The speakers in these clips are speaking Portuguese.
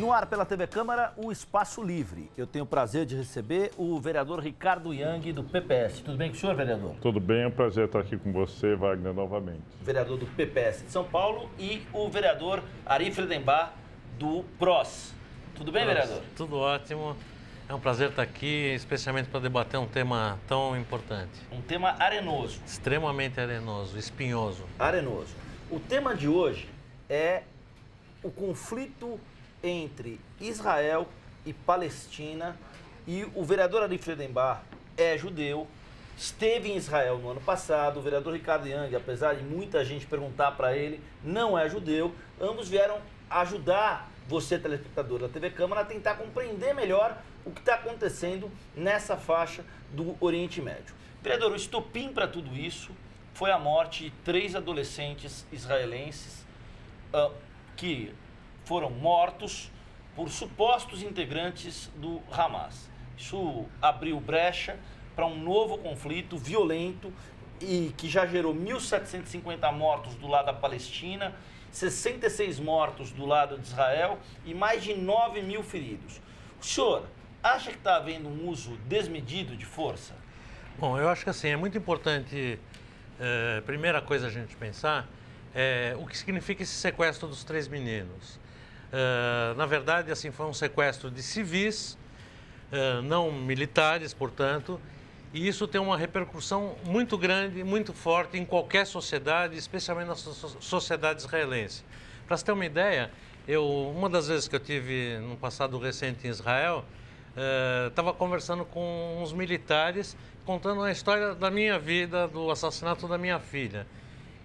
No ar pela TV Câmara, o Espaço Livre. Eu tenho o prazer de receber o vereador Ricardo Yang, do PPS. Tudo bem com o senhor, vereador? Tudo bem, é um prazer estar aqui com você, Wagner, novamente. Vereador do PPS de São Paulo e o vereador Ari Friedenbach, do PROS. Tudo bem, vereador? Tudo ótimo. É um prazer estar aqui, especialmente para debater um tema tão importante. Um tema arenoso. Extremamente arenoso, espinhoso. Arenoso. O tema de hoje é o conflito entre Israel e Palestina, e o vereador Ari Friedenbach é judeu, esteve em Israel no ano passado. O vereador Ricardo Yang, apesar de muita gente perguntar para ele, não é judeu. Ambos vieram ajudar você, telespectador da TV Câmara, a tentar compreender melhor o que está acontecendo nessa faixa do Oriente Médio. Vereador, o estopim para tudo isso foi a morte de 3 adolescentes israelenses que foram mortos por supostos integrantes do Hamas. Isso abriu brecha para um novo conflito violento e que já gerou 1.750 mortos do lado da Palestina, 66 mortos do lado de Israel e mais de 9.000 feridos. O senhor acha que está havendo um uso desmedido de força? Bom, eu acho que assim, é muito importante, primeira coisa a gente pensar, o que significa esse sequestro dos 3 meninos. Na verdade, assim, foi um sequestro de civis, não militares, portanto, e isso tem uma repercussão muito grande, muito forte em qualquer sociedade, especialmente na sociedade israelense. Para você ter uma ideia, uma das vezes que eu tive no passado recente em Israel, estava conversando com uns militares, contando a história da minha vida, do assassinato da minha filha.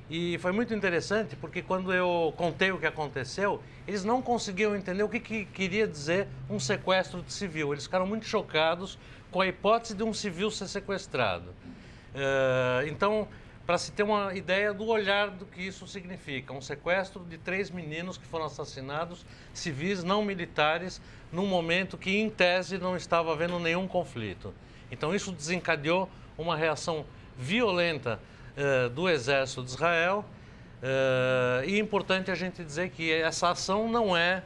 E foi muito interessante porque quando eu contei o que aconteceu, eles não conseguiam entender o que queria dizer um sequestro de civil. Eles ficaram muito chocados com a hipótese de um civil ser sequestrado. Então, para se ter uma ideia do olhar do que isso significa, um sequestro de 3 meninos que foram assassinados, civis não militares, num momento que, em tese, não estava havendo nenhum conflito. Então, isso desencadeou uma reação violenta do Exército de Israel, e é importante a gente dizer que essa ação não é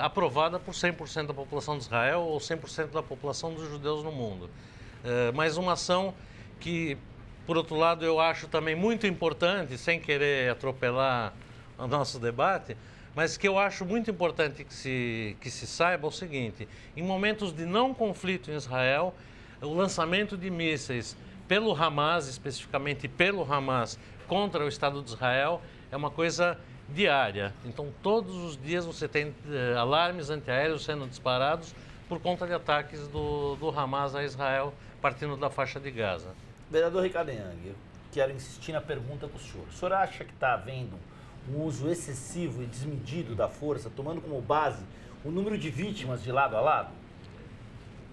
aprovada por 100% da população de Israel ou 100% da população dos judeus no mundo. Mas uma ação que, por outro lado, eu acho também muito importante, sem querer atropelar o nosso debate, mas que eu acho muito importante que se saiba o seguinte: em momentos de não conflito em Israel, o lançamento de mísseis pelo Hamas, especificamente pelo Hamas, contra o Estado de Israel, é uma coisa diária. Então, todos os dias você tem alarmes antiaéreos sendo disparados por conta de ataques do Hamas a Israel, partindo da faixa de Gaza. Vereador Ricardo Yang, eu quero insistir na pergunta para o senhor. O senhor acha que está havendo um uso excessivo e desmedido da força, tomando como base o número de vítimas de lado a lado?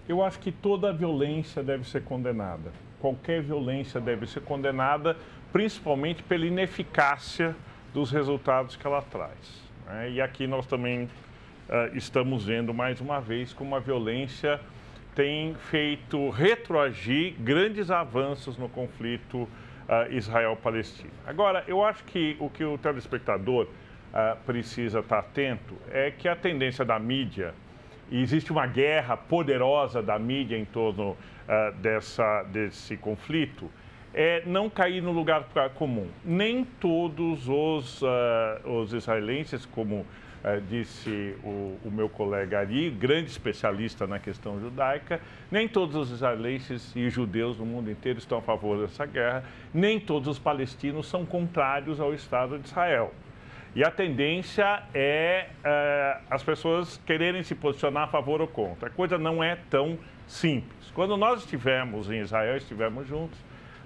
Eu acho que toda violência deve ser condenada. Qualquer violência deve ser condenada, principalmente pela ineficácia dos resultados que ela traz, né? E aqui nós também estamos vendo mais uma vez como a violência tem feito retroagir grandes avanços no conflito Israel-Palestina. Agora, eu acho que o telespectador precisa estar atento é que a tendência da mídia, e existe uma guerra poderosa da mídia em torno desse conflito, é não cair no lugar comum. Nem todos os israelenses, como disse o meu colega Ari, grande especialista na questão judaica, nem todos os israelenses e judeus no mundo inteiro estão a favor dessa guerra, nem todos os palestinos são contrários ao Estado de Israel. E a tendência é as pessoas quererem se posicionar a favor ou contra. A coisa não é tão simples. Quando nós estivemos em Israel, estivemos juntos,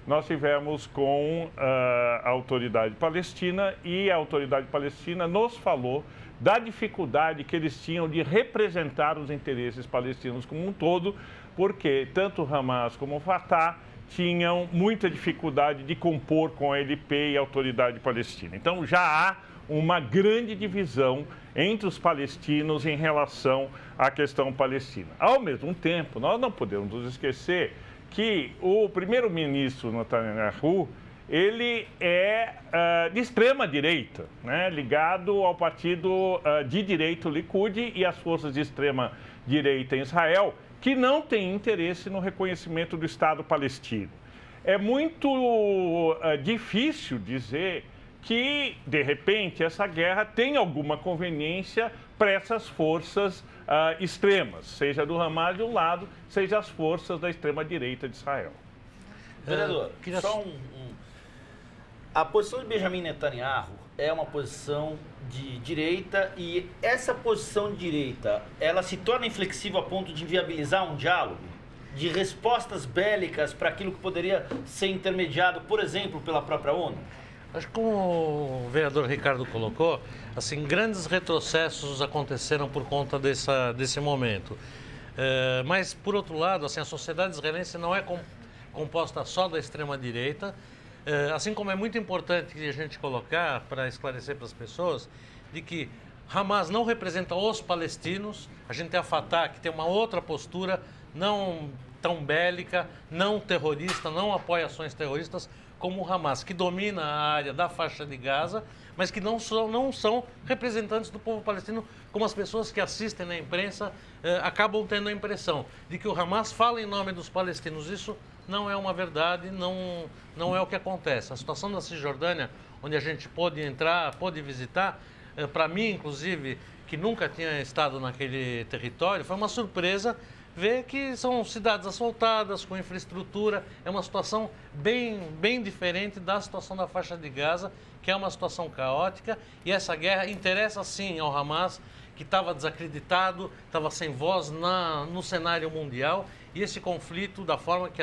nós estivemos com a autoridade palestina, e a autoridade palestina nos falou da dificuldade que eles tinham de representar os interesses palestinos como um todo, porque tanto o Hamas como o Fatah tinham muita dificuldade de compor com a LP e a autoridade palestina. Então já há uma grande divisão entre os palestinos em relação à questão palestina. Ao mesmo tempo, nós não podemos nos esquecer que o primeiro-ministro Netanyahu ele é de extrema direita, né? Ligado ao partido de direita Likud e às forças de extrema direita em Israel, que não tem interesse no reconhecimento do Estado palestino. É muito difícil dizer que, de repente, essa guerra tem alguma conveniência para essas forças extremas, seja do Hamas de um lado, seja as forças da extrema-direita de Israel. Vereador, só a posição de Benjamin Netanyahu é uma posição de direita e essa posição de direita, ela se torna inflexível a ponto de inviabilizar um diálogo? De respostas bélicas para aquilo que poderia ser intermediado, por exemplo, pela própria ONU? Acho que como o vereador Ricardo colocou, assim, grandes retrocessos aconteceram por conta desse momento. Mas, por outro lado, assim, a sociedade israelense não é composta só da extrema-direita, assim como é muito importante a gente colocar, para esclarecer para as pessoas, de que Hamas não representa os palestinos, a gente tem a Fatah, que tem uma outra postura, não tão bélica, não terrorista, não apoia ações terroristas, como o Hamas, que domina a área da faixa de Gaza, mas que não são representantes do povo palestino, como as pessoas que assistem na imprensa acabam tendo a impressão de que o Hamas fala em nome dos palestinos. Isso não é uma verdade, não é o que acontece. A situação da Cisjordânia, onde a gente pôde entrar, pôde visitar, para mim, inclusive, que nunca tinha estado naquele território, foi uma surpresa ver que são cidades asfaltadas, com infraestrutura. É uma situação bem diferente da situação da faixa de Gaza, que é uma situação caótica. E essa guerra interessa, sim, ao Hamas, que estava desacreditado, estava sem voz no cenário mundial. E esse conflito, da forma que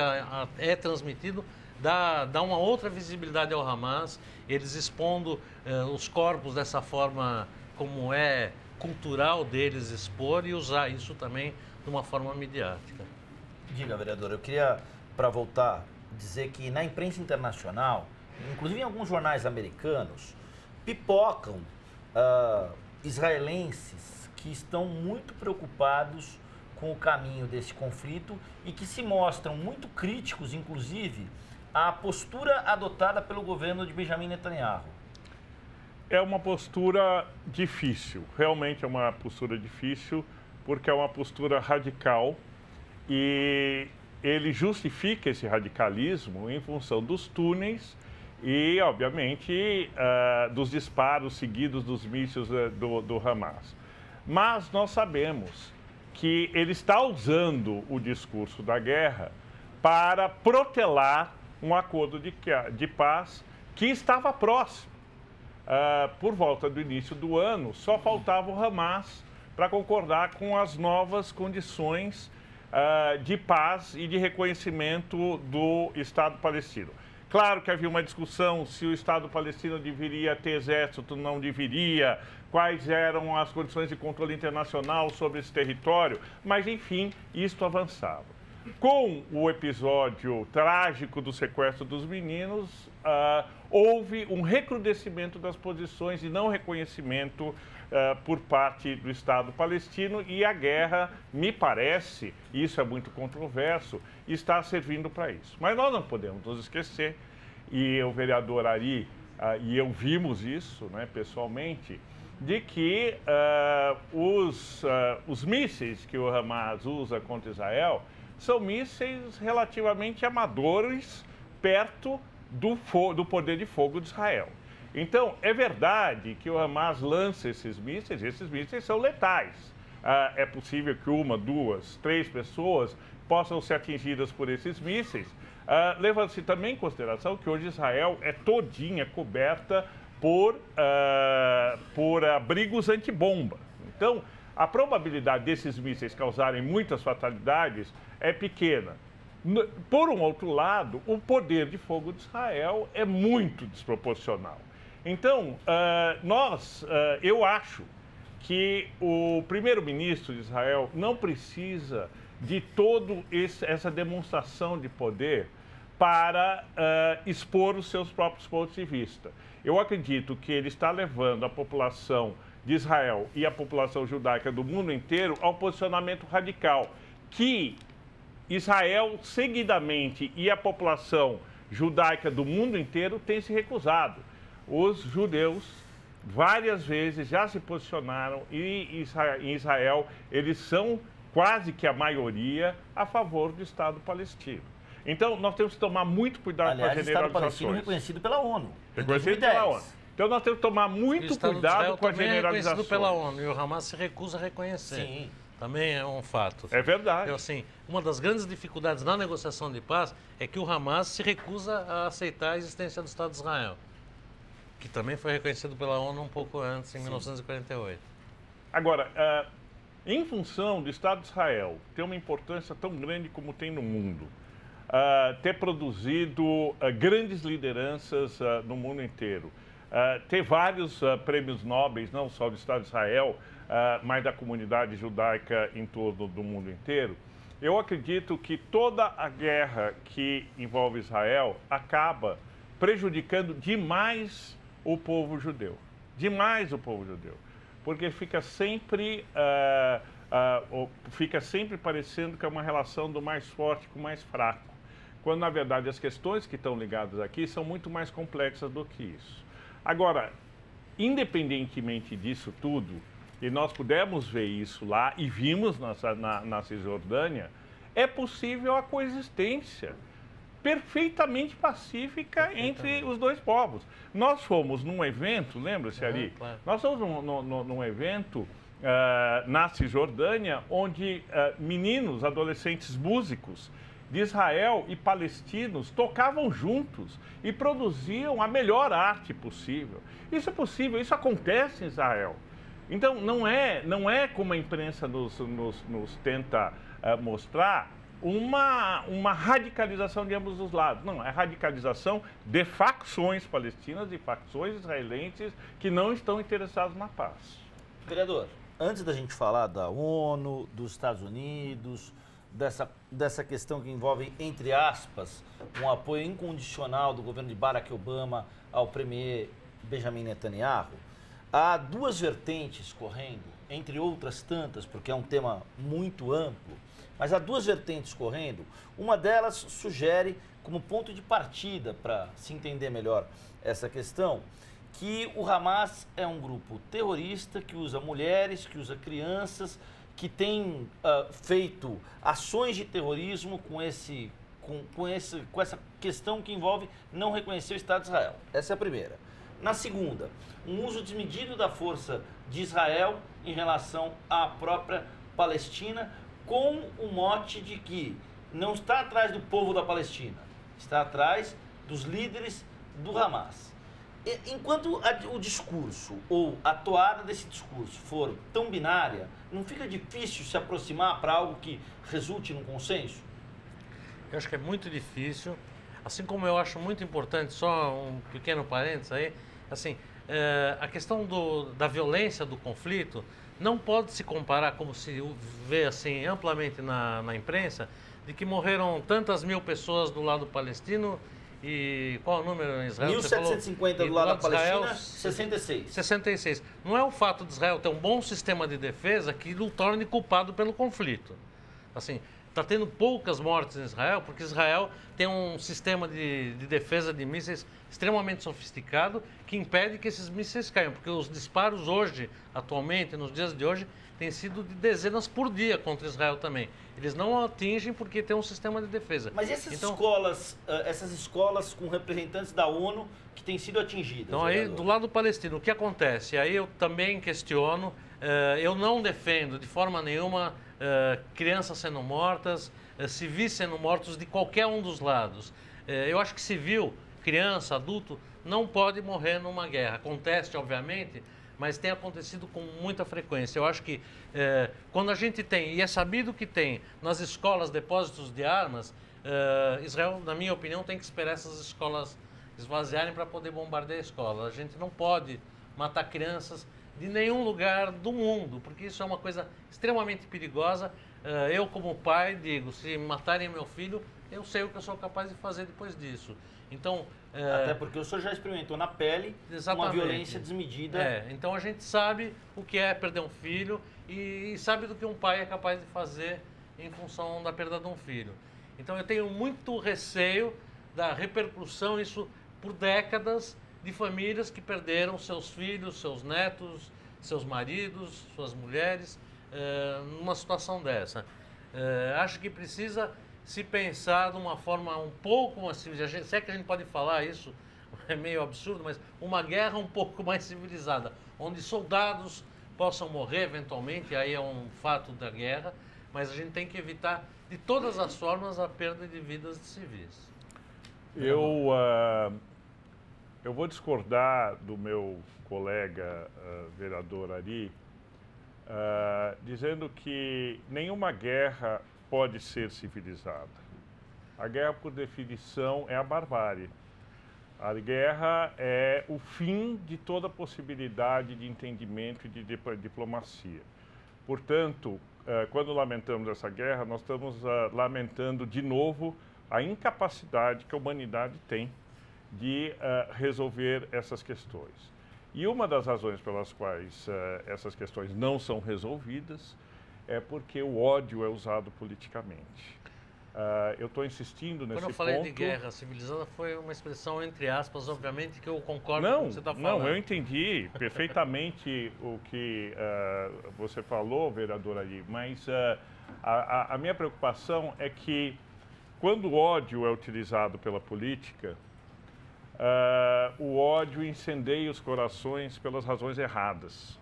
é transmitido, dá uma outra visibilidade ao Hamas. Eles expondo os corpos dessa forma como é cultural deles expor e usar isso também de uma forma midiática. Diga, vereador, eu queria, para voltar, dizer que na imprensa internacional, inclusive em alguns jornais americanos, pipocam israelenses que estão muito preocupados com o caminho desse conflito e que se mostram muito críticos, inclusive, à postura adotada pelo governo de Benjamin Netanyahu. É uma postura difícil, realmente é uma postura difícil, porque é uma postura radical e ele justifica esse radicalismo em função dos túneis e, obviamente, dos disparos seguidos dos mísseis do Hamas. Mas nós sabemos que ele está usando o discurso da guerra para protelar um acordo de paz que estava próximo. Por volta do início do ano, só faltava o Hamas para concordar com as novas condições de paz e de reconhecimento do Estado palestino. Claro que havia uma discussão se o Estado palestino deveria ter exército, não deveria, quais eram as condições de controle internacional sobre esse território, mas, enfim, isto avançava. Com o episódio trágico do sequestro dos meninos, houve um recrudescimento das posições de não reconhecimento por parte do Estado palestino e a guerra, me parece, isso é muito controverso, está servindo para isso. Mas nós não podemos nos esquecer, e o vereador Ari e eu vimos isso, né, pessoalmente, de que os mísseis que o Hamas usa contra Israel são mísseis relativamente amadores perto do poder de fogo de Israel. Então, é verdade que o Hamas lança esses mísseis são letais. É possível que 1, 2, 3 pessoas possam ser atingidas por esses mísseis. Leva-se também em consideração que hoje Israel é todinha coberta por abrigos antibomba. Então, a probabilidade desses mísseis causarem muitas fatalidades é pequena. Por um outro lado, o poder de fogo de Israel é muito desproporcional. Então, eu acho que o primeiro-ministro de Israel não precisa de toda essa demonstração de poder para expor os seus próprios pontos de vista. Eu acredito que ele está levando a população de Israel e a população judaica do mundo inteiro ao posicionamento radical, que Israel seguidamente e a população judaica do mundo inteiro tem se recusado. Os judeus várias vezes já se posicionaram e em Israel eles são quase que a maioria a favor do Estado palestino. Então nós temos que tomar muito cuidado com as generalizações. O Estado palestino reconhecido pela ONU. Reconhecido pela ONU. Então nós temos que tomar muito cuidado com as generalizações. É reconhecido pela ONU e o Hamas se recusa a reconhecer. Sim. Também é um fato. É verdade. Assim, uma das grandes dificuldades na negociação de paz é que o Hamas se recusa a aceitar a existência do Estado de Israel, que também foi reconhecido pela ONU um pouco antes, em 1948. Agora, em função do Estado de Israel ter uma importância tão grande como tem no mundo, ter produzido grandes lideranças no mundo inteiro, ter vários prêmios nobres, não só do Estado de Israel, mas da comunidade judaica em torno do mundo inteiro, eu acredito que toda a guerra que envolve Israel acaba prejudicando demais o povo judeu. Demais o povo judeu. Porque fica sempre parecendo que é uma relação do mais forte com o mais fraco. Quando, na verdade, as questões que estão ligadas aqui são muito mais complexas do que isso. Agora, independentemente disso tudo, e nós pudemos ver isso lá e vimos na Cisjordânia, é possível a coexistência perfeitamente pacífica entre os dois povos. Nós fomos num evento, lembra-se ali? Claro. Nós fomos num evento na Cisjordânia, onde meninos, adolescentes músicos de Israel e palestinos tocavam juntos e produziam a melhor arte possível. Isso é possível, isso acontece em Israel. Então, não é como a imprensa nos tenta mostrar uma radicalização de ambos os lados. Não, é radicalização de facções palestinas e facções israelenses que não estão interessados na paz. Vereador, antes da gente falar da ONU, dos Estados Unidos, dessa questão que envolve, entre aspas, um apoio incondicional do governo de Barack Obama ao premier Benjamin Netanyahu, há duas vertentes correndo, entre outras tantas, porque é um tema muito amplo, mas há duas vertentes correndo. Uma delas sugere, como ponto de partida para se entender melhor essa questão, que o Hamas é um grupo terrorista que usa mulheres, que usa crianças, que tem feito ações de terrorismo com essa questão que envolve não reconhecer o Estado de Israel. Essa é a primeira. Na segunda, um uso desmedido da força de Israel em relação à própria Palestina, com o mote de que não está atrás do povo da Palestina, está atrás dos líderes do Hamas. Enquanto o discurso ou a toada desse discurso for tão binária, não fica difícil se aproximar para algo que resulte num consenso? Eu acho que é muito difícil, assim como eu acho muito importante, só um pequeno parênteses aí, assim, a questão da violência do conflito não pode se comparar, como se vê assim amplamente na imprensa, de que morreram tantas mil pessoas do lado palestino e qual é o número em Israel? 1.750 do lado da Palestina, 66. 66. Não é o fato de Israel ter um bom sistema de defesa que o torne culpado pelo conflito. Assim, está tendo poucas mortes em Israel porque Israel tem um sistema de defesa de mísseis extremamente sofisticado que impede que esses mísseis caiam, porque os disparos hoje, atualmente, nos dias de hoje, têm sido de dezenas por dia contra Israel também. Eles não atingem porque tem um sistema de defesa. Mas essas escolas com representantes da ONU que têm sido atingidas? Então aí, do lado palestino, o que acontece? Aí eu também questiono, eu não defendo de forma nenhuma crianças sendo mortas, civis sendo mortos de qualquer um dos lados. Eu acho que civil, criança, adulto, não pode morrer numa guerra. Acontece, obviamente, mas tem acontecido com muita frequência. Eu acho que quando a gente tem, e é sabido que tem, nas escolas depósitos de armas, Israel, na minha opinião, tem que esperar essas escolas esvaziarem para poder bombardear a escola. A gente não pode matar crianças de nenhum lugar do mundo, porque isso é uma coisa extremamente perigosa. Eu, como pai, digo, se matarem meu filho, eu sei o que eu sou capaz de fazer depois disso. Então, até porque o senhor já experimentou na pele uma violência desmedida. Então a gente sabe o que é perder um filho e sabe do que um pai é capaz de fazer em função da perda de um filho. Então eu tenho muito receio da repercussão, isso por décadas, de famílias que perderam seus filhos, seus netos, seus maridos, suas mulheres, numa situação dessa. Acho que precisa se pensar de uma forma um pouco mais civilizada. Se é que a gente pode falar isso, é meio absurdo, mas uma guerra um pouco mais civilizada, onde soldados possam morrer eventualmente, aí é um fato da guerra, mas a gente tem que evitar de todas as formas a perda de vidas de civis. Eu vou discordar do meu colega vereador Ari, dizendo que nenhuma guerra pode ser civilizada. A guerra, por definição, é a barbárie. A guerra é o fim de toda possibilidade de entendimento e de diplomacia. Portanto, quando lamentamos essa guerra, nós estamos lamentando de novo a incapacidade que a humanidade tem de resolver essas questões. E uma das razões pelas quais essas questões não são resolvidas é porque o ódio é usado politicamente. Eu estou insistindo nesse ponto. Quando eu falei de guerra civilizada, foi uma expressão entre aspas, obviamente, que eu concordo com o que você está falando. Não, eu entendi perfeitamente o que você falou, vereador Ali, mas a minha preocupação é que quando o ódio é utilizado pela política, o ódio incendeia os corações pelas razões erradas.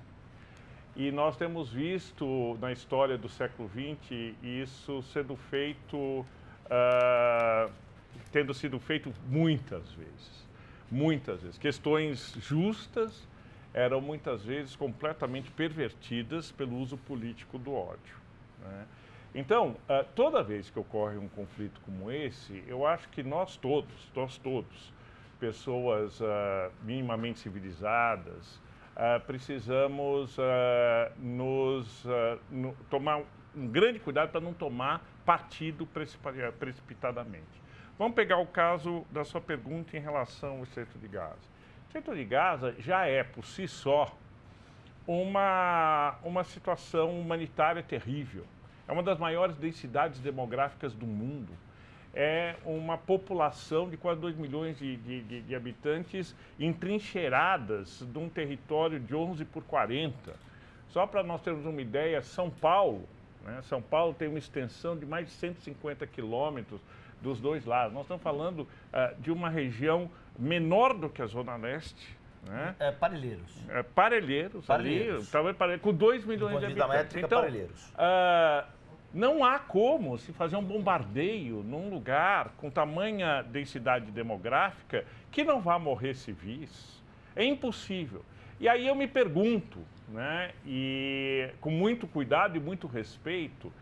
E nós temos visto na história do século XX isso sendo feito, tendo sido feito muitas vezes. Muitas vezes. Questões justas eram muitas vezes completamente pervertidas pelo uso político do ódio, né? Então, toda vez que ocorre um conflito como esse, eu acho que nós todos, pessoas minimamente civilizadas, precisamos tomar um grande cuidado para não tomar partido precipitadamente. Vamos pegar o caso da sua pergunta em relação ao Estreito de Gaza. O Estreito de Gaza já é, por si só, uma situação humanitária terrível. É uma das maiores densidades demográficas do mundo. É uma população de quase 2 milhões de habitantes entrincheiradas de um território de 11 por 40. Só para nós termos uma ideia, São Paulo, né? São Paulo tem uma extensão de mais de 150 quilômetros dos dois lados. Nós estamos falando de uma região menor do que a Zona Leste. Né? Parelheiros. Parelheiros, ali, talvez com 2 milhões de habitantes. Métrica, então, Parelheiros. Não há como se fazer um bombardeio num lugar com tamanha densidade demográfica que não vá morrer civis. É impossível. E aí eu me pergunto, né, e com muito cuidado e muito respeito,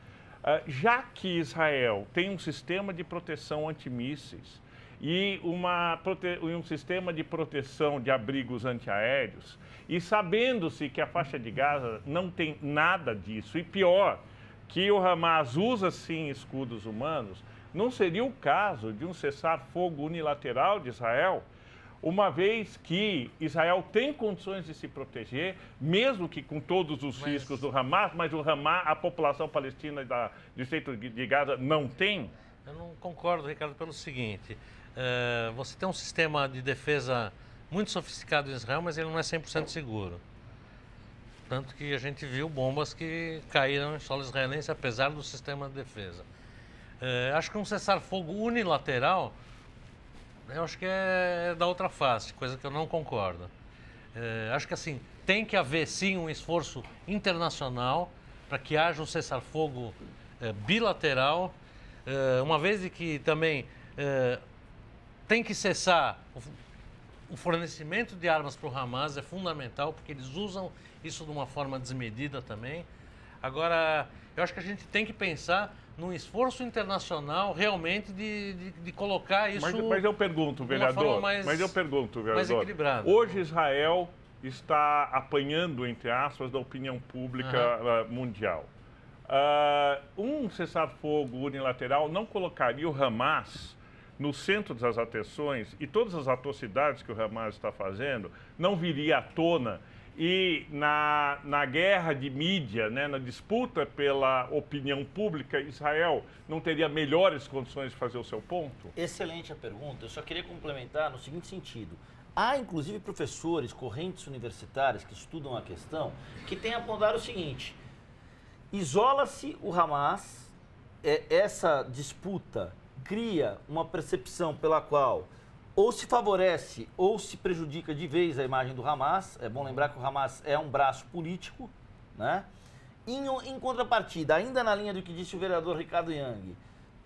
já que Israel tem um sistema de proteção antimísseis e um sistema de proteção de abrigos antiaéreos, e sabendo-se que a faixa de Gaza não tem nada disso, e pior, que o Hamas usa sim escudos humanos, não seria o caso de um cessar-fogo unilateral de Israel, uma vez que Israel tem condições de se proteger, mesmo que com todos os riscos do Hamas, mas o Hamas, a população palestina do Estreito de Gaza não tem? Eu não concordo, Ricardo, pelo seguinte, você tem um sistema de defesa muito sofisticado em Israel, mas ele não é 100% seguro. Tanto que a gente viu bombas que caíram em solo israelense, apesar do sistema de defesa. Acho que um cessar-fogo unilateral, eu acho que é da outra face, coisa que eu não concordo. Acho que assim, tem que haver sim um esforço internacional para que haja um cessar-fogo bilateral, uma vez de que também tem que cessar o fornecimento de armas para o Hamas, é fundamental, porque eles usam isso de uma forma desmedida também. Agora, eu acho que a gente tem que pensar num esforço internacional realmente de colocar isso... Mas eu pergunto, vereador, mais equilibrada. Hoje Israel está apanhando, entre aspas, da opinião pública mundial. Um cessar-fogo unilateral não colocaria o Hamas no centro das atenções, e todas as atrocidades que o Hamas está fazendo não viria à tona, e na guerra de mídia, né, na disputa pela opinião pública, Israel não teria melhores condições de fazer o seu ponto? Excelente a pergunta. Eu só queria complementar no seguinte sentido. Há, inclusive, professores, correntes universitárias que estudam a questão, que têm apontado o seguinte: isola-se o Hamas, essa disputa cria uma percepção pela qual ou se favorece ou se prejudica de vez a imagem do Hamas. É bom lembrar que o Hamas é um braço político, né? Em contrapartida, ainda na linha do que disse o vereador Ricardo Yang,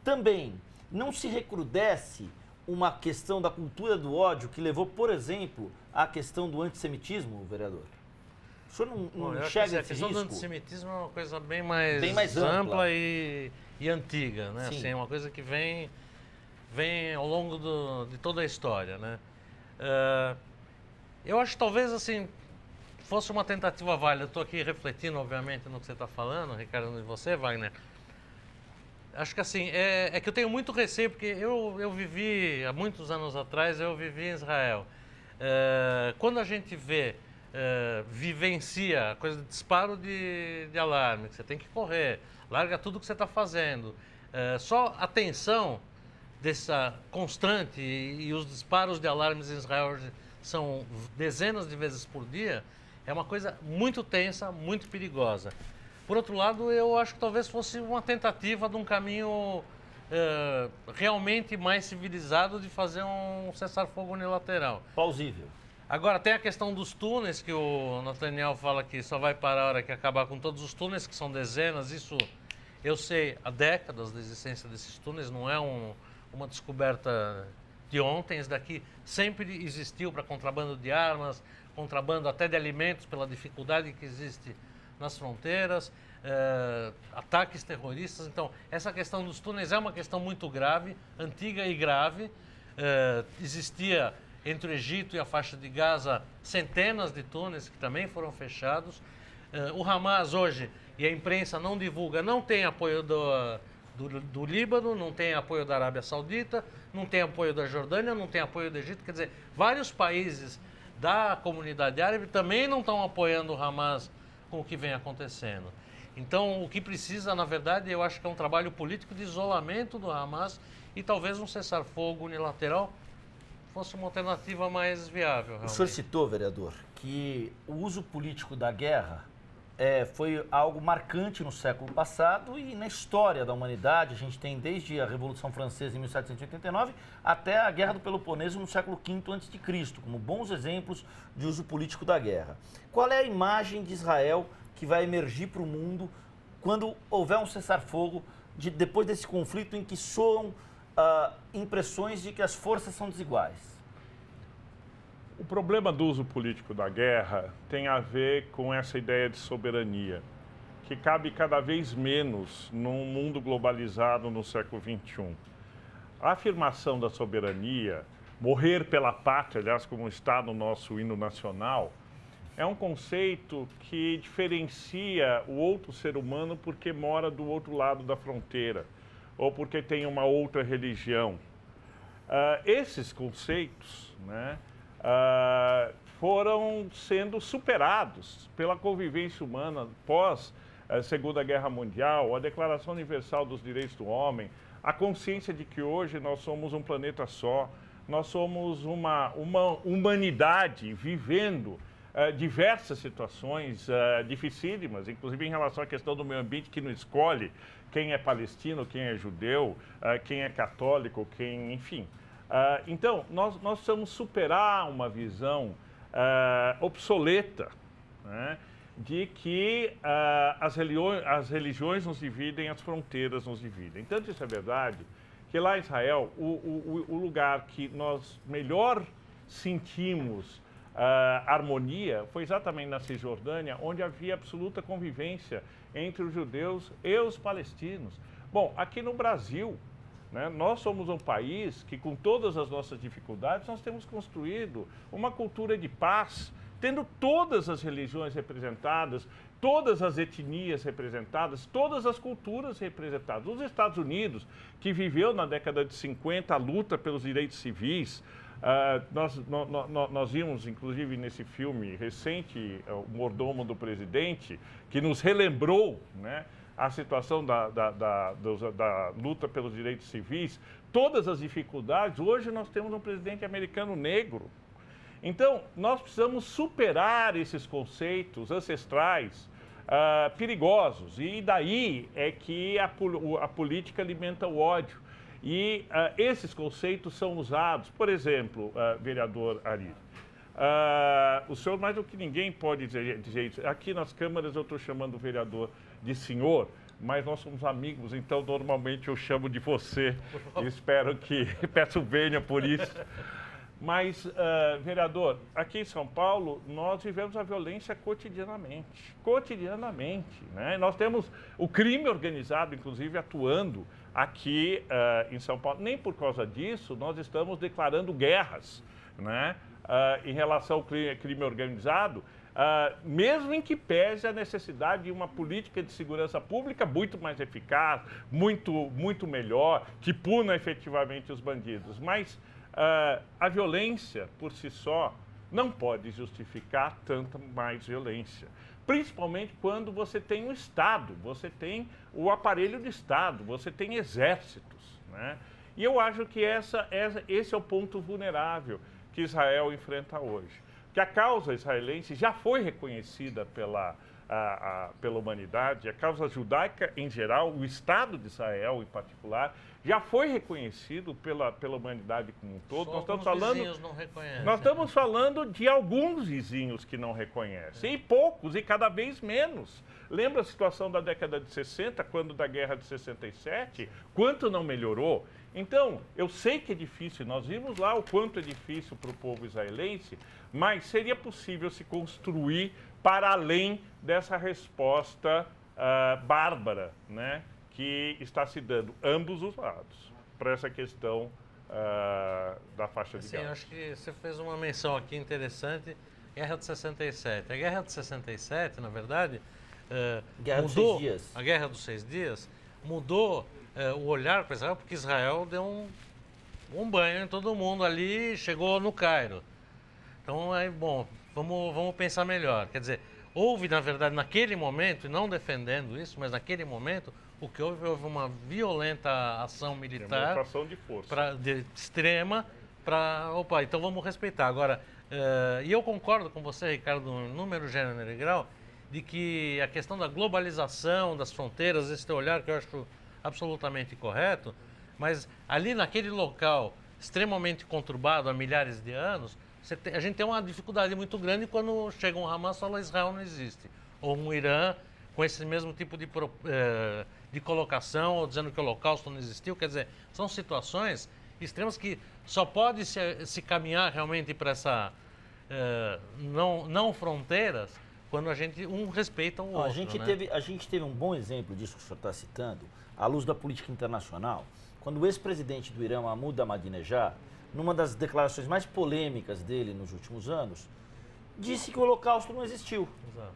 também não se recrudesce uma questão da cultura do ódio que levou, por exemplo, à questão do antissemitismo, vereador? O senhor não enxerga esse risco? A questão do antissemitismo é uma coisa bem mais ampla e antiga, né? Assim, é uma coisa que vem ao longo de toda a história, né? Eu acho que talvez, assim, fosse uma tentativa válida. Estou aqui refletindo, obviamente, no que você está falando, Ricardo, e você, Wagner. Acho que, assim, é que eu tenho muito receio, porque eu vivi, há muitos anos atrás, eu vivi em Israel. Quando a gente vivencia a coisa de disparo de alarme, que você tem que correr, larga tudo que você está fazendo, só a tensão dessa constante e os disparos de alarmes em Israel são dezenas de vezes por dia, é uma coisa muito tensa, muito perigosa. Por outro lado, eu acho que talvez fosse uma tentativa de um caminho realmente mais civilizado de fazer um cessar-fogo unilateral. Plausível. Agora, tem a questão dos túneis, que o Nathaniel fala que só vai parar a hora que acabar com todos os túneis, que são dezenas. Isso eu sei há décadas da existência desses túneis, não é uma descoberta de ontem. Isso daqui sempre existiu para contrabando de armas, contrabando até de alimentos, pela dificuldade que existe nas fronteiras, ataques terroristas. Então, essa questão dos túneis é uma questão muito grave, antiga e grave. Existia entre o Egito e a faixa de Gaza centenas de túneis que também foram fechados. O Hamas hoje, e a imprensa não divulga, não tem apoio do Líbano, não tem apoio da Arábia Saudita, não tem apoio da Jordânia, não tem apoio do Egito. Quer dizer, vários países da comunidade árabe também não estão apoiando o Hamas com o que vem acontecendo. Então, o que precisa, na verdade, eu acho que é um trabalho político de isolamento do Hamas e talvez um cessar-fogo unilateral fosse uma alternativa mais viável. Realmente. O senhor citou, vereador, que o uso político da guerra foi algo marcante no século passado e na história da humanidade. A gente tem desde a Revolução Francesa em 1789 até a Guerra do Peloponeso no século V a.C., como bons exemplos de uso político da guerra. Qual é a imagem de Israel que vai emergir para o mundo quando houver um cessar-fogo depois desse conflito em que soam impressões de que as forças são desiguais? O problema do uso político da guerra tem a ver com essa ideia de soberania, que cabe cada vez menos num mundo globalizado no século XXI. A afirmação da soberania, morrer pela pátria, aliás, como está no nosso hino nacional, é um conceito que diferencia o outro ser humano porque mora do outro lado da fronteira ou porque tem uma outra religião. Esses conceitos, né, foram sendo superados pela convivência humana pós Segunda Guerra Mundial, a Declaração Universal dos Direitos do Homem, a consciência de que hoje nós somos um planeta só, nós somos uma humanidade vivendo diversas situações dificílimas, inclusive em relação à questão do meio ambiente, que não escolhe quem é palestino, quem é judeu, quem é católico, enfim. Então, nós precisamos superar uma visão obsoleta, né, de que as religiões nos dividem, as fronteiras nos dividem. Tanto isso é verdade que lá em Israel, o lugar que nós melhor sentimos harmonia foi exatamente na Cisjordânia, onde havia absoluta convivência entre os judeus e os palestinos. Bom, aqui no Brasil, né, nós somos um país que, com todas as nossas dificuldades, nós temos construído uma cultura de paz, tendo todas as religiões representadas, todas as etnias representadas, todas as culturas representadas. Os Estados Unidos, que viveu na década de 50 a luta pelos direitos civis, Nós vimos, inclusive, nesse filme recente, o Mordomo do Presidente, que nos relembrou, né, a situação da luta pelos direitos civis, todas as dificuldades. Hoje nós temos um presidente americano negro. Então, nós precisamos superar esses conceitos ancestrais perigosos. E daí é que a política alimenta o ódio. E esses conceitos são usados, por exemplo, vereador Ari, o senhor mais do que ninguém pode dizer isso. Aqui nas câmaras eu estou chamando o vereador de senhor, mas nós somos amigos, então normalmente eu chamo de você. Espero que peço venha por isso. Mas, vereador, aqui em São Paulo, nós vivemos a violência cotidianamente. Cotidianamente, né? Nós temos o crime organizado, inclusive, atuando aqui em São Paulo. Nem por causa disso nós estamos declarando guerras, né? Em relação ao crime organizado, mesmo em que pese a necessidade de uma política de segurança pública muito mais eficaz, muito melhor, que puna efetivamente os bandidos. Mas a violência, por si só, não pode justificar tanta mais violência. Principalmente quando você tem um Estado, você tem o aparelho de Estado, você tem exércitos, né? E eu acho que esse é o ponto vulnerável que Israel enfrenta hoje. Que a causa israelense já foi reconhecida pela humanidade, a causa judaica em geral, o Estado de Israel em particular, já foi reconhecido pela humanidade como um todo. Nós estamos falando de alguns vizinhos que não reconhecem, e poucos, e cada vez menos. Lembra a situação da década de 60, quando da guerra de 67? Quanto não melhorou? Então, eu sei que é difícil, nós vimos lá o quanto é difícil para o povo israelense, mas seria possível se construir para além dessa resposta bárbara, né, que está se dando ambos os lados para essa questão da faixa de Gaza. Sim, acho que você fez uma menção aqui interessante, Guerra de 67. A Guerra de 67, na verdade, mudou, a Guerra dos 6 Dias mudou o olhar para Israel, porque Israel deu um banho em todo mundo ali e chegou no Cairo. Então, vamos pensar melhor. Quer dizer, houve, na verdade, naquele momento, e não defendendo isso, mas naquele momento, o que houve uma violenta ação militar. Demonstração de força. Extrema, opa, então vamos respeitar. Agora, e eu concordo com você, Ricardo, no número, gênero e grau, de que a questão da globalização, das fronteiras, esse teu olhar que eu acho absolutamente correto, mas ali naquele local extremamente conturbado há milhares de anos, a gente tem uma dificuldade muito grande quando chega um Hamas e fala Israel não existe. Ou um Irã com esse mesmo tipo de colocação, ou dizendo que o Holocausto não existiu. Quer dizer, são situações extremas que só pode se caminhar realmente para essa não fronteiras quando um respeita o outro. A gente teve um bom exemplo disso que o senhor está citando, à luz da política internacional, quando o ex-presidente do Irã, Mahmoud Ahmadinejad, numa das declarações mais polêmicas dele nos últimos anos, disse que o Holocausto não existiu. Exato.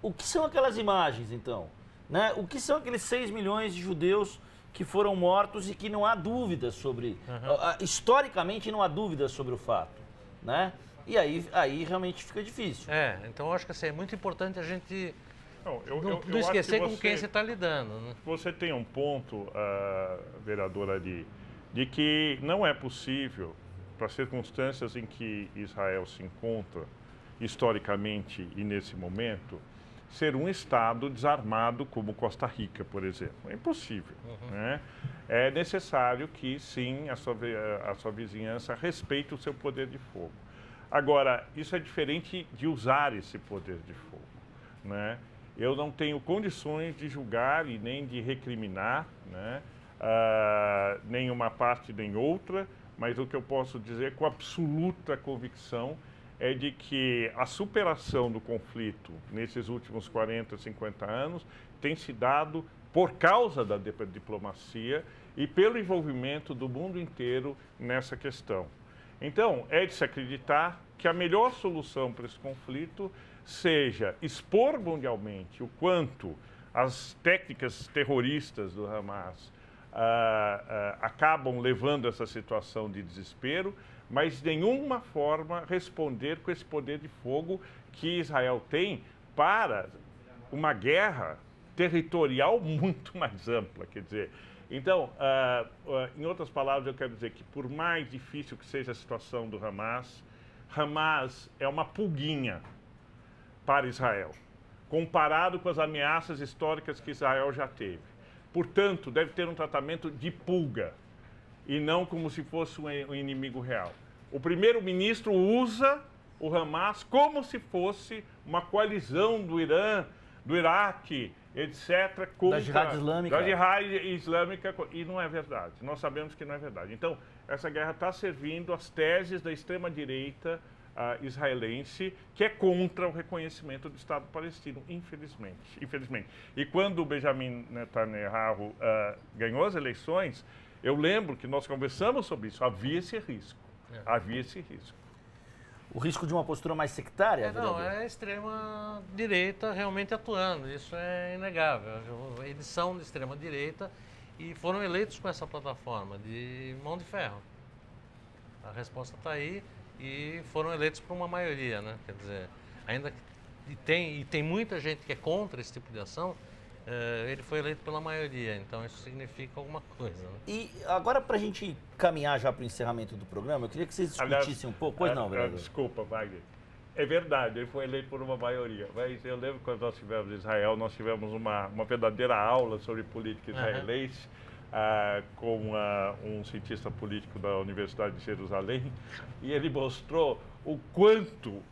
O que são aquelas imagens, então? Né? O que são aqueles 6 milhões de judeus que foram mortos e que não há dúvidas sobre... historicamente não há dúvidas sobre o fato, né? E aí realmente fica difícil. Então eu acho que assim, é muito importante a gente não esquecer com quem você está lidando. Né? Você tem um ponto, vereador Ari, de que não é possível, para as circunstâncias em que Israel se encontra, historicamente e nesse momento, ser um Estado desarmado como Costa Rica, por exemplo. É impossível. Né? É necessário que, sim, a sua vizinhança respeite o seu poder de fogo. Agora, isso é diferente de usar esse poder de fogo. Né? Eu não tenho condições de julgar e nem de recriminar, né? Nem uma parte nem outra, mas o que eu posso dizer com absoluta convicção é de que a superação do conflito nesses últimos 40, 50 anos tem se dado por causa da diplomacia e pelo envolvimento do mundo inteiro nessa questão. Então, é de se acreditar que a melhor solução para esse conflito seja expor mundialmente o quanto as técnicas terroristas do Hamas acabam levando essa situação de desespero, mas de nenhuma forma responder com esse poder de fogo que Israel tem para uma guerra territorial muito mais ampla, quer dizer. Então, em outras palavras, eu quero dizer que por mais difícil que seja a situação do Hamas, Hamas é uma pulguinha para Israel, comparado com as ameaças históricas que Israel já teve. Portanto, deve ter um tratamento de pulga e não como se fosse um inimigo real. O primeiro-ministro usa o Hamas como se fosse uma coalizão do Irã, do Iraque, etc., contra da Jihad Islâmica. Da Jihad Islâmica, e não é verdade. Nós sabemos que não é verdade. Então, essa guerra está servindo às teses da extrema-direita israelense, que é contra o reconhecimento do Estado palestino, infelizmente. E quando o Benjamin Netanyahu ganhou as eleições, eu lembro que nós conversamos sobre isso, havia esse risco. O risco de uma postura mais sectária? Não, é a extrema-direita realmente atuando, isso é inegável. Eles são de extrema-direita e foram eleitos com essa plataforma de mão de ferro. A resposta está aí e foram eleitos por uma maioria, né? Quer dizer, ainda que tem muita gente que é contra esse tipo de ação, ele foi eleito pela maioria, então isso significa alguma coisa. Né? E agora, para a gente caminhar já para o encerramento do programa, eu queria que vocês discutissem um pouco. Pois não, vereador? Desculpa, Wagner. É verdade, ele foi eleito por uma maioria. Mas eu lembro quando nós estivemos em Israel, nós tivemos uma verdadeira aula sobre política israelense com um cientista político da Universidade de Jerusalém, e ele mostrou o quanto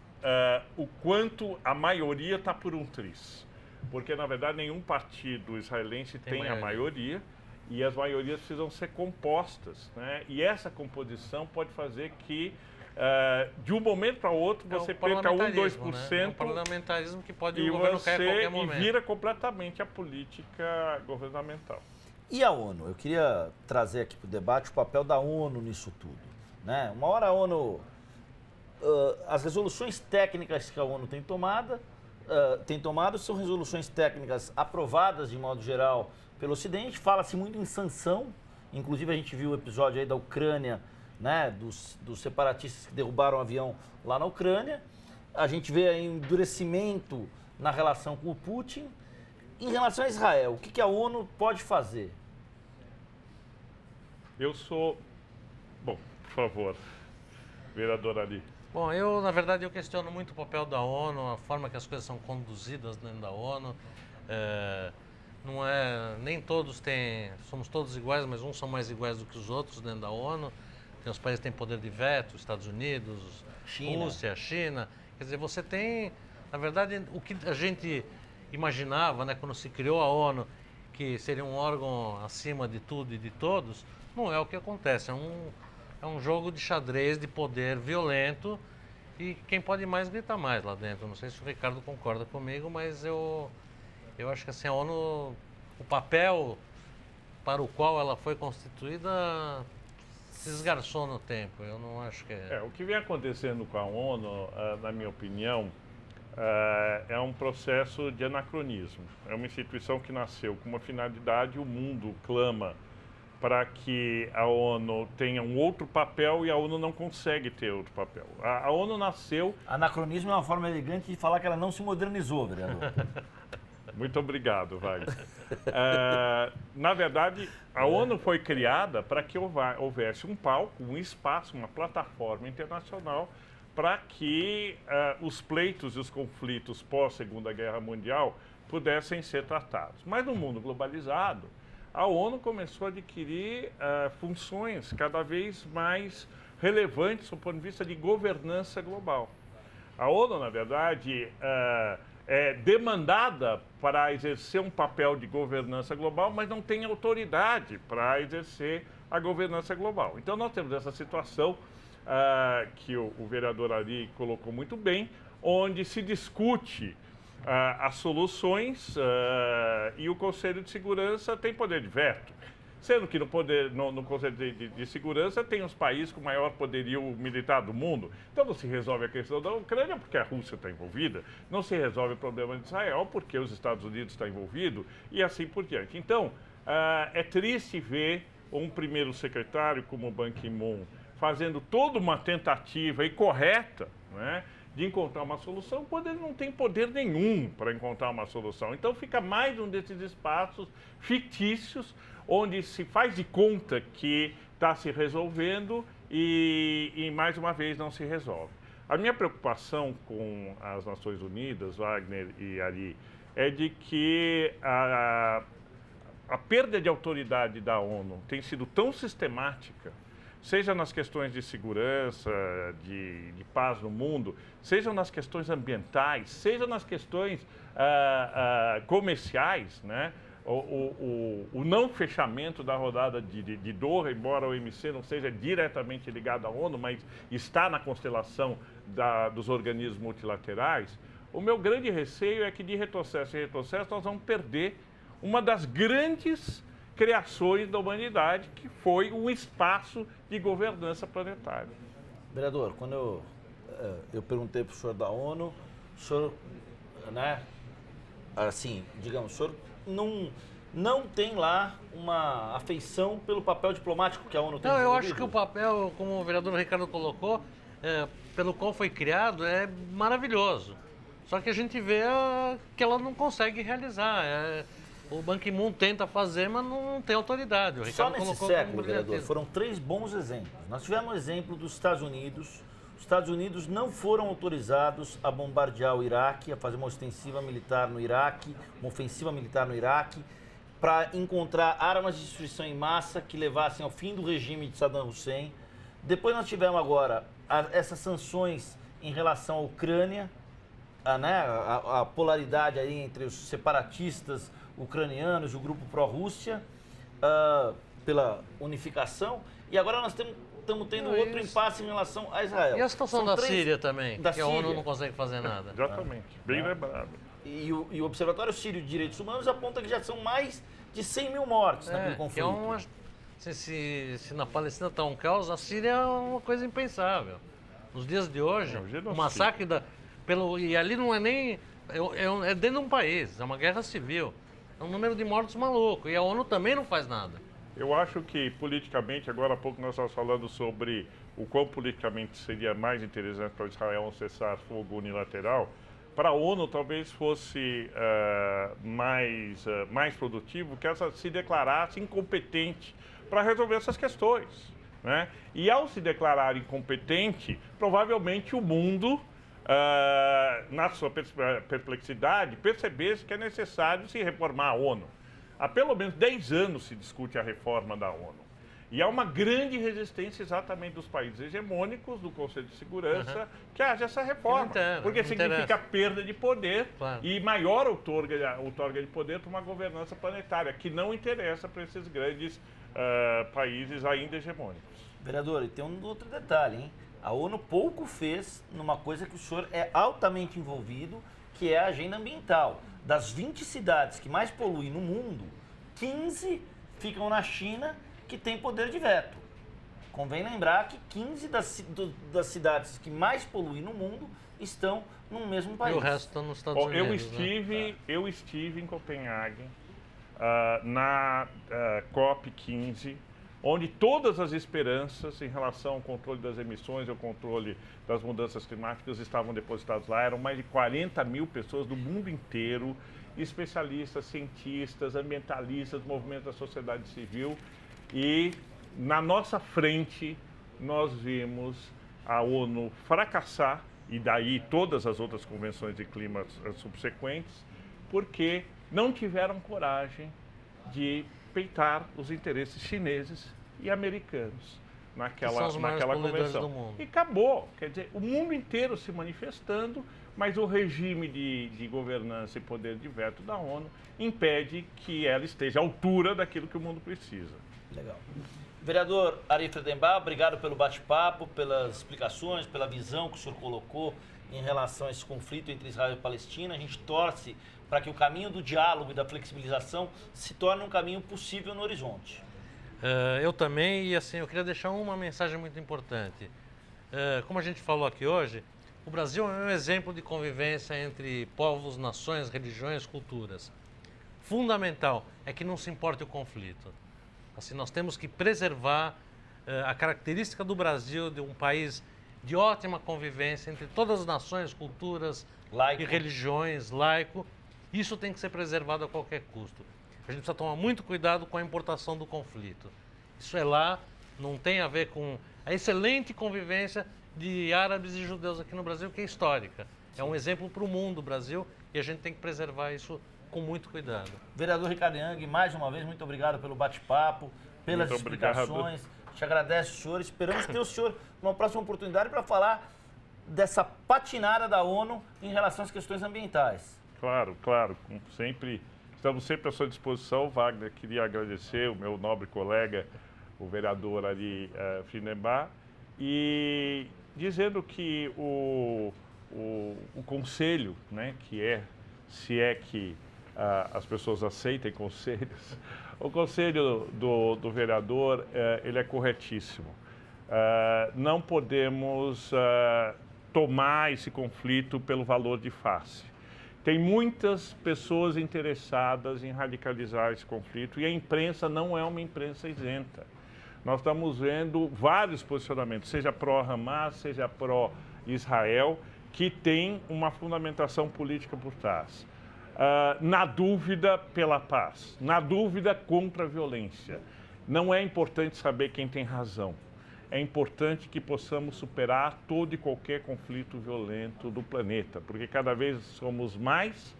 a maioria está por um triz. Porque, na verdade, nenhum partido israelense tem a maioria e as maiorias precisam ser compostas, né? E essa composição pode fazer que, de um momento para outro, você perca 1, 2%. Né? É um parlamentarismo que pode o governo cair a qualquer momento. E vira completamente a política governamental. E a ONU? Eu queria trazer aqui para o debate o papel da ONU nisso tudo, né? Uma hora a ONU... as resoluções técnicas que a ONU tem tomado são resoluções técnicas aprovadas, de modo geral, pelo Ocidente. Fala-se muito em sanção, inclusive a gente viu o episódio aí da Ucrânia, né, dos separatistas que derrubaram um avião lá na Ucrânia. A gente vê aí um endurecimento na relação com o Putin. Em relação a Israel, o que a ONU pode fazer? Bom, por favor, vereador Ali. Bom, na verdade, eu questiono muito o papel da ONU, a forma que as coisas são conduzidas dentro da ONU. Nem todos somos todos iguais, mas uns são mais iguais do que os outros dentro da ONU. Tem os países que têm poder de veto, Estados Unidos, Rússia, China. Quer dizer, você tem, na verdade, o que a gente imaginava, né, quando se criou a ONU, que seria um órgão acima de tudo e de todos, não é o que acontece. É um jogo de xadrez, de poder violento, e quem pode mais grita mais lá dentro. Não sei se o Ricardo concorda comigo, mas eu acho que assim, a ONU, o papel para o qual ela foi constituída se esgarçou no tempo. Eu não acho que o que vem acontecendo com a ONU, na minha opinião, é um processo de anacronismo. É uma instituição que nasceu com uma finalidade, o mundo clama para que a ONU tenha um outro papel e a ONU não consegue ter outro papel. A ONU nasceu... Anacronismo é uma forma elegante de falar que ela não se modernizou, vereador. Muito obrigado, Wagner. Na verdade, a ONU foi criada para que houvesse um palco, um espaço, uma plataforma internacional para que os pleitos e os conflitos pós-Segunda Guerra Mundial pudessem ser tratados. Mas no mundo globalizado, a ONU começou a adquirir funções cada vez mais relevantes do ponto de vista de governança global. A ONU, na verdade, é demandada para exercer um papel de governança global, mas não tem autoridade para exercer a governança global. Então, nós temos essa situação que o vereador Ali colocou muito bem, onde se discute as soluções e o Conselho de Segurança tem poder de veto. Sendo que no Conselho de Segurança tem os países com maior poderio militar do mundo. Então não se resolve a questão da Ucrânia porque a Rússia está envolvida, não se resolve o problema de Israel porque os Estados Unidos estão envolvidos e assim por diante. Então, é triste ver um primeiro secretário como Ban Ki-moon fazendo toda uma tentativa e correta, né, de encontrar uma solução, quando ele não tem poder nenhum para encontrar uma solução. Então fica mais um desses espaços fictícios onde se faz de conta que está se resolvendo e mais uma vez não se resolve. A minha preocupação com as Nações Unidas, Wagner e Ari, é de que a perda de autoridade da ONU tem sido tão sistemática, seja nas questões de segurança, de paz no mundo, seja nas questões ambientais, seja nas questões comerciais, né? O não fechamento da rodada de Doha, embora o OMC não seja diretamente ligado à ONU, mas está na constelação dos organismos multilaterais, o meu grande receio é que de retrocesso em retrocesso nós vamos perder uma das grandes criações da humanidade, que foi um espaço de governança planetária. Vereador, quando eu perguntei para o senhor da ONU, o senhor, né, assim, digamos, o senhor não tem lá uma afeição pelo papel diplomático que a ONU tem Não, eu desenvolvido? acho que o papel, como o vereador Ricardo colocou, pelo qual foi criado, é maravilhoso. Só que a gente vê que ela não consegue realizar. O Ban Ki-moon tenta fazer, mas não tem autoridade. O Só Ricardo nesse colocou século, como vereador, brilhantismo. foram 3 bons exemplos. Nós tivemos um exemplo dos Estados Unidos. Os Estados Unidos não foram autorizados a bombardear o Iraque, a fazer uma ofensiva militar no Iraque, para encontrar armas de destruição em massa que levassem ao fim do regime de Saddam Hussein. Depois nós tivemos agora essas sanções em relação à Ucrânia, a polaridade aí entre os separatistas ucranianos e o grupo pró-Rússia, pela unificação, e agora nós estamos tendo outro impasse em relação a Israel. E a situação da Síria também, que a ONU não consegue fazer nada. Exatamente, bem lembrado. E o Observatório Sírio de Direitos Humanos aponta que já são mais de 100 mil mortes naquele conflito. Se na Palestina está um caos, a Síria é uma coisa impensável. Nos dias de hoje, o massacre e ali não é nem... É dentro de um país, é uma guerra civil. É um número de mortos maluco. E a ONU também não faz nada. Eu acho que politicamente, agora há pouco nós estávamos falando sobre o quão politicamente seria mais interessante para Israel um cessar-fogo unilateral. Para a ONU talvez fosse mais produtivo que ela se declarasse incompetente para resolver essas questões, né? E ao se declarar incompetente, provavelmente o mundo, na sua perplexidade, percebesse que é necessário se reformar a ONU. Há pelo menos 10 anos se discute a reforma da ONU. E há uma grande resistência exatamente dos países hegemônicos do Conselho de Segurança que haja essa reforma. Porque significa perda de poder e maior outorga de poder para uma governança planetária, que não interessa para esses grandes países ainda hegemônicos. Vereador, e tem um outro detalhe, hein? A ONU pouco fez numa coisa que o senhor é altamente envolvido, que é a agenda ambiental. Das 20 cidades que mais poluem no mundo, 15 ficam na China, que tem poder de veto. Convém lembrar que 15 das cidades que mais poluem no mundo estão no mesmo país. E o resto está nos Estados Unidos. Eu estive em Copenhague, na COP15, onde todas as esperanças em relação ao controle das emissões e ao controle das mudanças climáticas estavam depositadas lá. Eram mais de 40 mil pessoas do mundo inteiro, especialistas, cientistas, ambientalistas, movimentos da sociedade civil. E na nossa frente nós vimos a ONU fracassar, e daí todas as outras convenções de clima subsequentes, porque não tiveram coragem de peitar os interesses chineses e americanos naquela convenção. E acabou, quer dizer, o mundo inteiro se manifestando, mas o regime de governança e poder de veto da ONU impede que ela esteja à altura daquilo que o mundo precisa. Legal. Vereador Ari Friedenbach, obrigado pelo bate-papo, pelas explicações, pela visão que o senhor colocou em relação a esse conflito entre Israel e Palestina. A gente torce para que o caminho do diálogo e da flexibilização se torne um caminho possível no horizonte. Eu também, e assim, eu queria deixar uma mensagem muito importante. Como a gente falou aqui hoje, o Brasil é um exemplo de convivência entre povos, nações, religiões, culturas. fundamental é que não se importe o conflito. Assim, nós temos que preservar a característica do Brasil de um país de ótima convivência entre todas as nações, culturas Laico. e religiões, laico. Isso tem que ser preservado a qualquer custo. A gente precisa tomar muito cuidado com a importação do conflito. Isso é lá, não tem a ver com a excelente convivência de árabes e judeus aqui no Brasil, que é histórica. É um exemplo para o mundo, o Brasil, e a gente tem que preservar isso com muito cuidado. Vereador Ricardo Yang, mais uma vez, muito obrigado pelo bate-papo, pelas Muito explicações. Te agradeço, senhor. Esperamos ter o senhor numa próxima oportunidade para falar dessa patinada da ONU em relação às questões ambientais. Claro, como sempre, estamos sempre à sua disposição. Wagner, queria agradecer o meu nobre colega, o vereador Ari Friedenbach, e dizendo que o conselho, né, que é, se é que as pessoas aceitem conselhos, o conselho do vereador, ele é corretíssimo. Não podemos tomar esse conflito pelo valor de face. Tem muitas pessoas interessadas em radicalizar esse conflito e a imprensa não é uma imprensa isenta. Nós estamos vendo vários posicionamentos, seja pró-Hamas, seja pró-Israel, que tem uma fundamentação política por trás. Na dúvida pela paz, na dúvida contra a violência. Não é importante saber quem tem razão. É importante que possamos superar todo e qualquer conflito violento do planeta, porque cada vez somos mais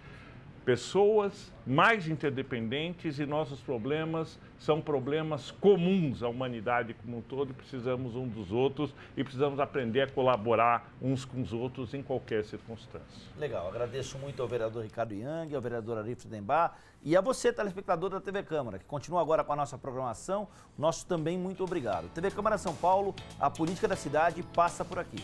pessoas, mais interdependentes e nossos problemas são problemas comuns à humanidade como um todo. Precisamos uns dos outros e precisamos aprender a colaborar uns com os outros em qualquer circunstância. Legal, agradeço muito ao vereador Ricardo Yang, ao vereador Ari Friedenbach e a você, telespectador da TV Câmara, que continua agora com a nossa programação. Nosso também muito obrigado. TV Câmara São Paulo, a política da cidade passa por aqui.